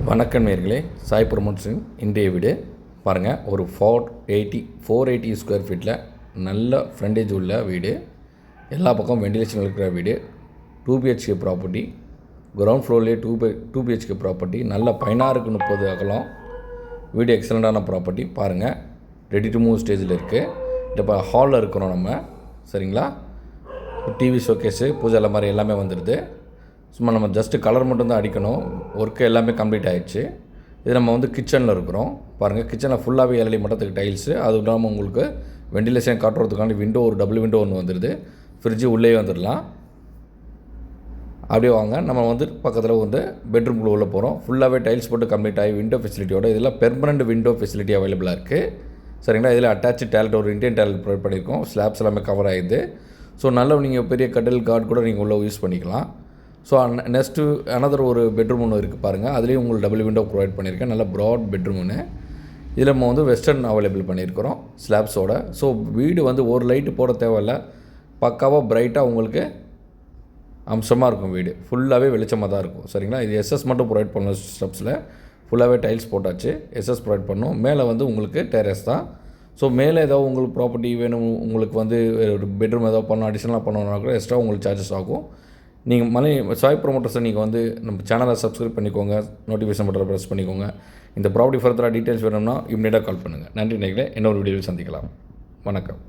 வணக்கம் நேயர்களே, சாய் ப்ரமோஷன் இன்றைய வீடு பாருங்கள். ஒரு 480 ஸ்கொயர் ஃபீட்டில் நல்ல ஃப்ரண்டேஜ் உள்ள வீடு, எல்லா பக்கம் வெண்டிலேஷன் இருக்கிற வீடு, 2 BHK ப்ராப்பர்ட்டி, கிரவுண்ட் ஃப்ளோர்லேயே 2 BHK ப்ராப்பர்ட்டி, நல்ல 16x30 அகலம் வீடு, எக்ஸலண்ட்டான ப்ராப்பர்ட்டி பாருங்கள். ரெடி டு மூவ் ஸ்டேஜில் இருக்குது. இப்போ ஹாலில் இருக்கிறோம் நம்ம, சரிங்களா? டிவி ஷோகேஸு, பூஜை எல்லாம் மாதிரி எல்லாமே வந்துடுது. சும்மா நம்ம ஜஸ்ட்டு கலர் மட்டும்தான் அடிக்கணும். ஒர்க்கு எல்லாமே கம்ப்ளீட் ஆகிடுச்சு. இது நம்ம வந்து கிச்சனில் இருக்கிறோம் பாருங்கள். கிச்சனில் ஃபுல்லாகவே எல்இடி மட்டத்துக்கு டைல்ஸு, அது இல்லாமல் உங்களுக்கு வெண்டிலேஷன் காட்டுறதுக்காண்டி விண்டோ, ஒரு டபுள் விண்டோ ஒன்று வந்துடுது. ஃப்ரிட்ஜு உள்ளே வந்துடலாம். அப்படியே வாங்க, நம்ம வந்து பக்கத்தில் வந்து பெட்ரூம்குள்ளே உள்ளே போகிறோம். ஃபுல்லாகவே டைல்ஸ் போட்டு கம்ப்ளீட் ஆகி விண்டோ ஃபெசிலிட்டியோட இதெல்லாம் பெர்மனண்ட் விண்டோ ஃபெசிலிட்டி அவைலபிளாக இருக்குது, சரிங்களா? இதில் அட்டாச்சு டேலட், ஒரு இண்டியன் டேலட் ப்ரொவைட் பண்ணியிருக்கோம். ஸ்லாப்ஸ் எல்லாமே கவர் ஆகிடுது. ஸோ நல்ல நீங்கள் பெரிய கட்டில் கார்டு கூட நீங்கள் உள்ளே யூஸ் பண்ணிக்கலாம். ஸோ நெக்ஸ்ட்டு அனதர் ஒரு பெட்ரூம் ஒன்று இருக்குது பாருங்கள். அதுலேயும் உங்களுக்கு டபுள் விண்டோ ப்ரொவைட் பண்ணியிருக்கேன். நல்ல ப்ராட் பெட்ரூம் ஒன்று. இதில் நம்ம வந்து வெஸ்டர்ன் அவைலபிள் பண்ணியிருக்கிறோம் ஸ்லாப்ஸோட. ஸோ வீடு வந்து ஒரு லைட்டு போட தேவையில்ல, பக்காவாக ப்ரைட்டாக உங்களுக்கு அம்சமாக இருக்கும். வீடு ஃபுல்லாகவே வெளிச்சமாக தான் இருக்கும், சரிங்களா? இது எஸ்எஸ் மட்டும் ப்ரொவைட் பண்ணணும். ஸ்டெப்ஸில் ஃபுல்லாகவே டைல்ஸ் போட்டாச்சு, எஸ்எஸ் ப்ரொவைட் பண்ணணும். மேலே வந்து உங்களுக்கு டெரஸ் தான். ஸோ மேலே ஏதாவது உங்களுக்கு ப்ராப்பர்ட்டி வேணும், உங்களுக்கு வந்து ஒரு பெட்ரூம் ஏதாவது பண்ணணும், அடிஷனலாக பண்ணணுன்னா கூட எக்ஸ்ட்ரா உங்களுக்கு சார்ஜஸ் ஆகும். நீங்கள் சாய் ப்ரொமோட்டர்ஸை நீங்கள் வந்து நம்ம சேனலை சப்ஸ்கிரைப் பண்ணிக்கோங்க, நோட்டிஃபிகேஷன் பட்டனை ப்ரெஸ் பண்ணிக்கோங்க. இந்த ப்ராப்பர்ட்டி ஃபர்தராக டீட்டெயில்ஸ் வேணும்னா இம்மிடியேட்டாக கால் பண்ணுங்கள். நன்றி நேயர்களே, இன்னொரு வீடியோவில் சந்திக்கலாம். வணக்கம்.